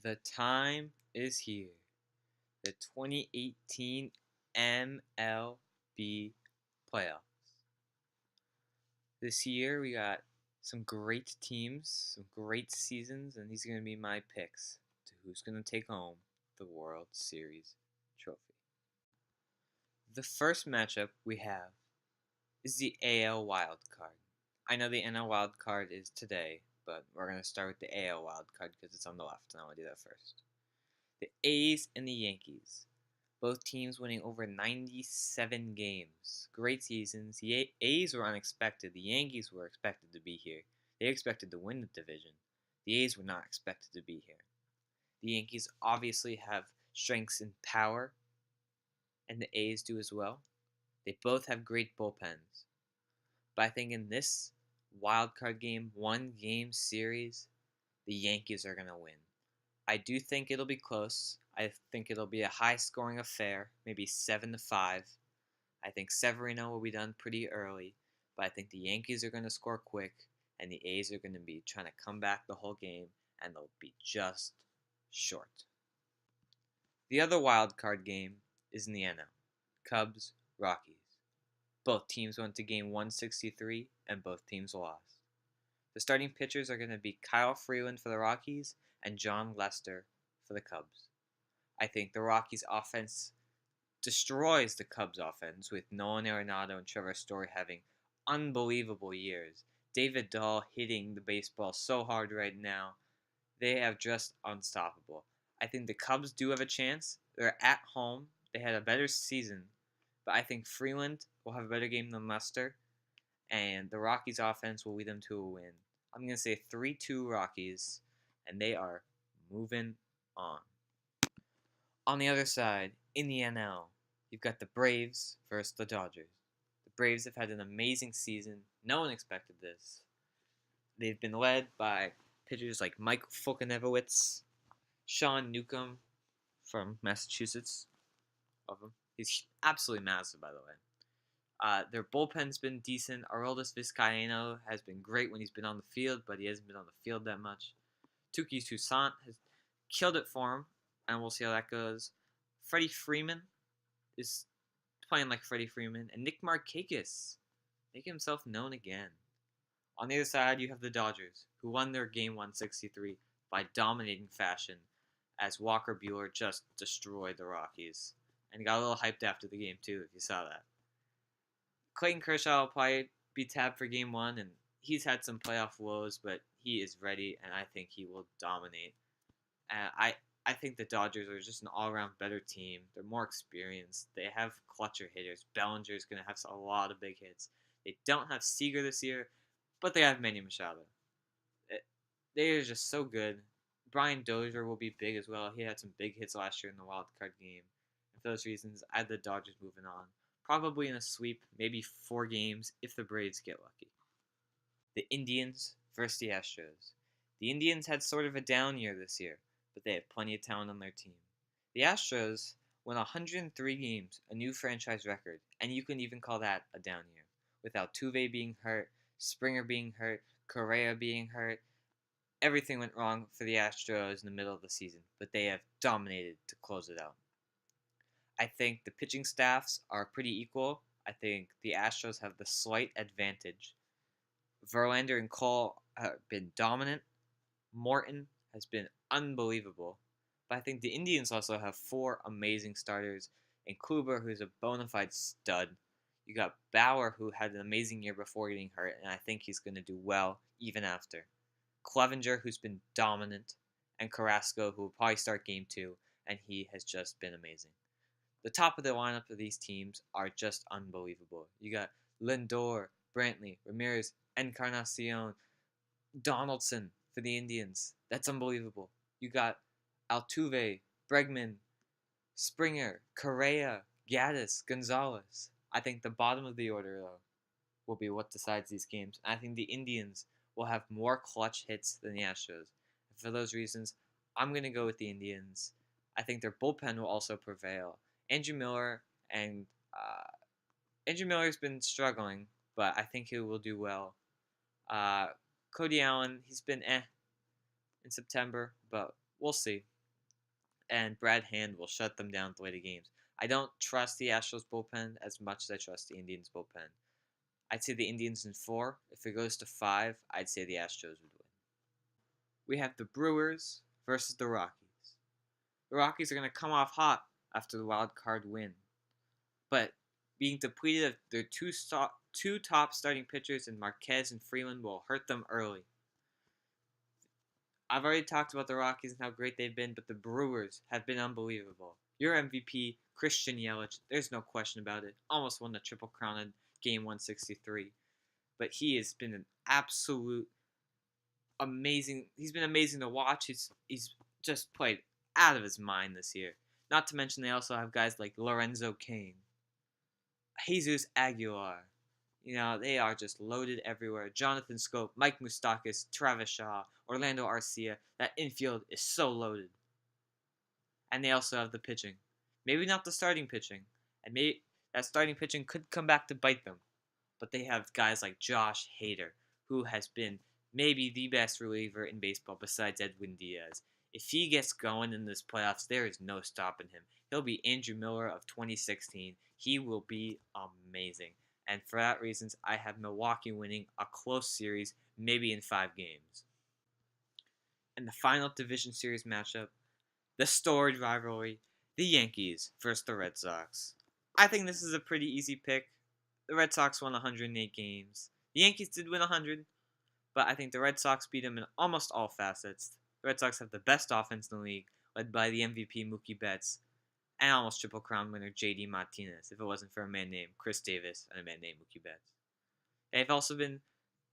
The time is here. The 2018 MLB Playoffs. This year we got some great teams, some great seasons, and these are going to be my picks to who's going to take home the World Series trophy. The first matchup we have is the AL Wild Card. I know the NL Wild Card is today, but we're going to start with the AL Wild Card because it's on the left, and I want to do that first. The A's and the Yankees. Both teams winning over 97 games. Great seasons. The A's were unexpected. The Yankees were expected to be here. They expected to win the division. The A's were not expected to be here. The Yankees obviously have strengths in power, and the A's do as well. They both have great bullpens. But I think in this wild card game, one game series, the Yankees are going to win. I do think it'll be close. I think it'll be a high-scoring affair, maybe 7-5. I think Severino will be done pretty early, but I think the Yankees are going to score quick, and the A's are going to be trying to come back the whole game, and they'll be just short. The other wild card game is in the NL. Cubs, Rockies. Both teams went to game 163, and both teams lost. The starting pitchers are going to be Kyle Freeland for the Rockies and John Lester for the Cubs. I think the Rockies offense destroys the Cubs offense with Nolan Arenado and Trevor Story having unbelievable years. David Dahl hitting the baseball so hard right now. They have just unstoppable. I think the Cubs do have a chance. They're at home. They had a better season. But I think Freeland will have a better game than Lester. And the Rockies offense will lead them to a win. I'm going to say 3-2 Rockies. And they are moving on. On the other side, in the NL, you've got the Braves versus the Dodgers. The Braves have had an amazing season. No one expected this. They've been led by pitchers like Mike Fulkenevowitz, Sean Newcomb from Massachusetts. Love him. He's absolutely massive, by the way. Their bullpen's been decent. Aroldis Vizcaino has been great when he's been on the field, but he hasn't been on the field that much. Touki Toussaint has killed it for him, and we'll see how that goes. Freddie Freeman is playing like Freddie Freeman, and Nick Markakis making himself known again. On the other side, you have the Dodgers, who won their game 163 by dominating fashion, as Walker Buehler just destroyed the Rockies, and got a little hyped after the game too, if you saw that. Clayton Kershaw will probably be tabbed for game 1, and he's had some playoff woes, but he is ready, and I think he will dominate. I think the Dodgers are just an all-around better team. They're more experienced. They have clutcher hitters. Bellinger's going to have a lot of big hits. They don't have Seager this year, but they have Manny Machado. They are just so good. Brian Dozier will be big as well. He had some big hits last year in the wild card game. And for those reasons, I had the Dodgers moving on. Probably in a sweep, maybe 4 games if the Braves get lucky. The Indians versus the Astros. The Indians had sort of a down year this year, but they have plenty of talent on their team. The Astros won 103 games, a new franchise record, and you can even call that a down year. With Altuve being hurt, Springer being hurt, Correa being hurt, everything went wrong for the Astros in the middle of the season, but they have dominated to close it out. I think the pitching staffs are pretty equal. I think the Astros have the slight advantage. Verlander and Cole have been dominant. Morton has been unbelievable. But I think the Indians also have 4 amazing starters. And Kluber, who's a bona fide stud. You got Bauer, who had an amazing year before getting hurt, and I think he's going to do well even after. Clevenger, who's been dominant. And Carrasco, who will probably start game 2, and he has just been amazing. The top of the lineup of these teams are just unbelievable. You got Lindor, Brantley, Ramirez, Encarnacion, Donaldson for the Indians. That's unbelievable. You got Altuve, Bregman, Springer, Correa, Gaddis, Gonzalez. I think the bottom of the order, though, will be what decides these games. I think the Indians will have more clutch hits than the Astros. And for those reasons, I'm going to go with the Indians. I think their bullpen will also prevail. Andrew Miller's been struggling, but I think he will do well. Cody Allen, he's been in September, but we'll see. and Brad Hand will shut them down at the late games. I don't trust the Astros bullpen as much as I trust the Indians bullpen. I'd say the Indians in 4. If it goes to 5, I'd say the Astros would win. We have the Brewers versus the Rockies. The Rockies are going to come off hot after the wild card win, but being depleted of their two top starting pitchers in Marquez and Freeland will hurt them early. I've already talked about the Rockies and how great they've been, but the Brewers have been unbelievable. Your MVP, Christian Yelich, there's no question about it. Almost won the Triple Crown in Game 163. But he has been an absolute amazing. He's been amazing to watch. He's just played out of his mind this year. Not to mention they also have guys like Lorenzo Cain, Jesus Aguilar. They are just loaded everywhere. Jonathan Scope, Mike Moustakas, Travis Shaw, Orlando Arcia. That infield is so loaded. And they also have the pitching. Maybe not the starting pitching. And maybe that starting pitching could come back to bite them. But they have guys like Josh Hader, who has been maybe the best reliever in baseball besides Edwin Diaz. If he gets going in this playoffs, there is no stopping him. He'll be Andrew Miller of 2016. He will be amazing. And for that reasons, I have Milwaukee winning a close series, maybe in 5 games. And the final division series matchup, the storied rivalry, the Yankees versus the Red Sox. I think this is a pretty easy pick. The Red Sox won 108 games. The Yankees did win 100, but I think the Red Sox beat them in almost all facets. The Red Sox have the best offense in the league, led by the MVP Mookie Betts, and almost Triple Crown winner JD Martinez, if it wasn't for a man named Chris Davis and a man named Mookie Betts. They've also been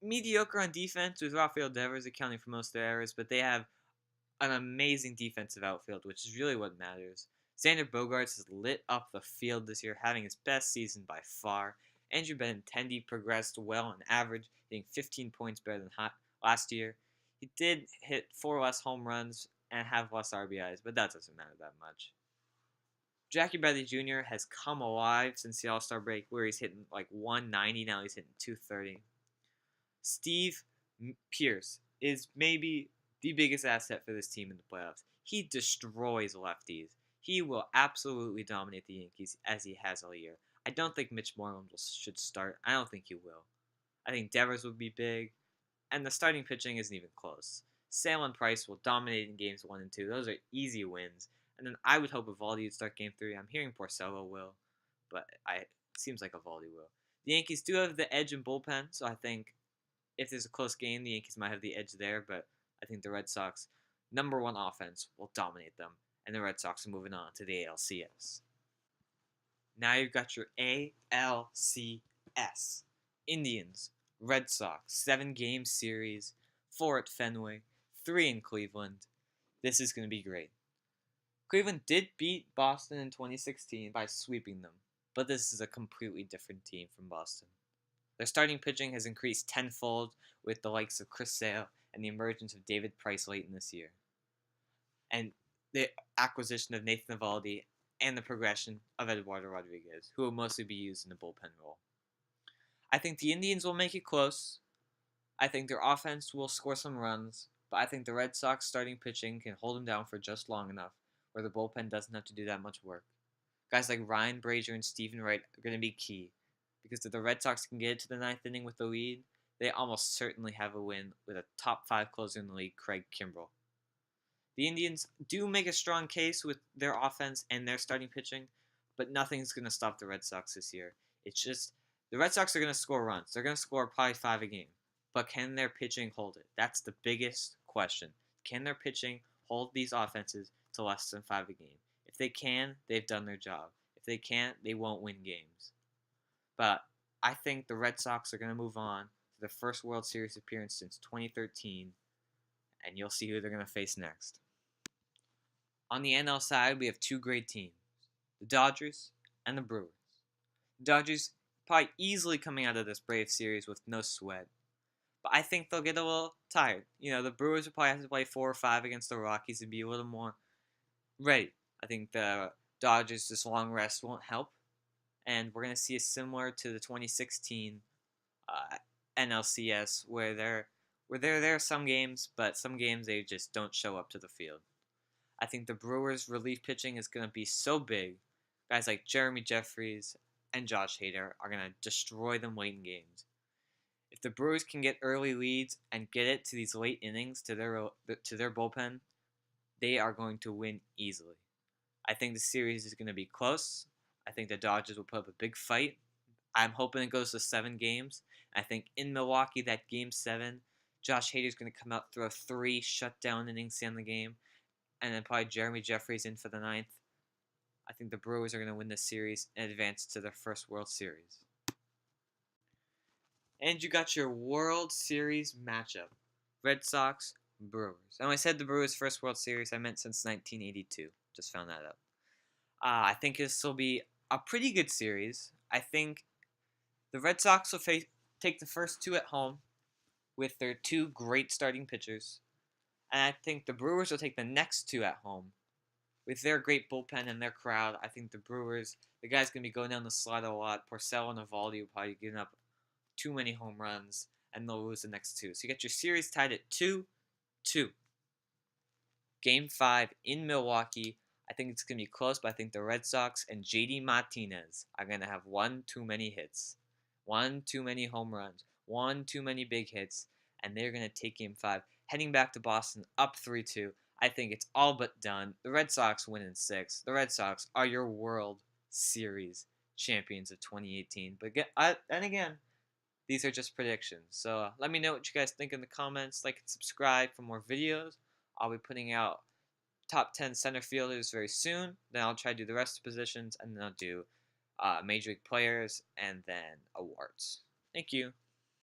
mediocre on defense, with Rafael Devers accounting for most of their errors, but they have an amazing defensive outfield, which is really what matters. Xander Bogaerts has lit up the field this year, having his best season by far. Andrew Benintendi progressed well on average, hitting 15 points better than last year. He did hit 4 less home runs and have less RBIs, but that doesn't matter that much. Jackie Bradley Jr. has come alive since the All-Star break, where he's hitting like 190, now he's hitting 230. Steve Pearce is maybe the biggest asset for this team in the playoffs. He destroys lefties. He will absolutely dominate the Yankees as he has all year. I don't think Mitch Moreland should start. I don't think he will. I think Devers would be big, and the starting pitching isn't even close. Sale and Price will dominate in games 1 and 2. Those are easy wins. And then I would hope Evaldi would start game 3. I'm hearing Porcello will, but it seems like Evaldi will. The Yankees do have the edge in bullpen, so I think if there's a close game, the Yankees might have the edge there, but I think the Red Sox, number 1 offense, will dominate them, and the Red Sox are moving on to the ALCS. Now you've got your ALCS. Indians, Red Sox, 7-game series, 4 at Fenway, 3 in Cleveland. This is going to be great. Cleveland did beat Boston in 2016 by sweeping them, but this is a completely different team from Boston. Their starting pitching has increased tenfold with the likes of Chris Sale and the emergence of David Price late in this year. And the acquisition of Nathan Evaldi and the progression of Eduardo Rodriguez, who will mostly be used in the bullpen role. I think the Indians will make it close. I think their offense will score some runs, but I think the Red Sox starting pitching can hold them down for just long enough where the bullpen doesn't have to do that much work. Guys like Ryan Brazier and Stephen Wright are going to be key, because if the Red Sox can get it to the 9th inning with the lead, they almost certainly have a win with a top 5 closer in the league, Craig Kimbrell. The Indians do make a strong case with their offense and their starting pitching, but nothing's going to stop the Red Sox this year. It's just, the Red Sox are going to score runs. They're going to score probably 5 a game. But can their pitching hold it? That's the biggest question. Can their pitching hold these offenses to less than 5 a game? If they can, they've done their job. If they can't, they won't win games. But I think the Red Sox are going to move on to their first World Series appearance since 2013, and you'll see who they're going to face next. On the NL side, we have 2 great teams, the Dodgers and the Brewers. The Dodgers probably easily coming out of this Braves series with no sweat, but I think they'll get a little tired. The Brewers will probably have to play 4 or 5 against the Rockies and be a little more ready. I think the Dodgers, this long rest won't help, and we're going to see a similar to the 2016 NLCS where they're there some games, but some games they just don't show up to the field. I think the Brewers' relief pitching is going to be so big. Guys like Jeremy Jeffries and Josh Hader are going to destroy them late in games. If the Brewers can get early leads and get it to these late innings to their bullpen, they are going to win easily. I think the series is going to be close. I think the Dodgers will put up a big fight. I'm hoping it goes to 7 games. I think in Milwaukee, that game 7, Josh Hader's going to come out, throw 3 shutdown innings in the game, and then probably Jeremy Jeffries in for the 9th. I think the Brewers are going to win this series and advance to their first World Series. And you got your World Series matchup. Red Sox, Brewers. And when I said the Brewers' first World Series, I meant since 1982. Just found that out. I think this will be a pretty good series. I think the Red Sox will take the first 2 at home with their 2 great starting pitchers. And I think the Brewers will take the next 2 at home with their great bullpen and their crowd. I think the Brewers, the guy's going to be going down the slide a lot. Porcello and Eovaldi will probably giving up too many home runs, and they'll lose the next 2. So you get your series tied at 2-2. Game 5 in Milwaukee. I think it's going to be close, but I think the Red Sox and JD Martinez are going to have 1 too many hits, 1 too many home runs, 1 too many big hits, and they're going to take Game 5. Heading back to Boston up 3-2. I think it's all but done. The Red Sox win in 6. The Red Sox are your World Series champions of 2018. But and again, these are just predictions. So let me know what you guys think in the comments. Like and subscribe for more videos. I'll be putting out top 10 center fielders very soon. Then I'll try to do the rest of the positions, and then I'll do Major League players and then awards. Thank you.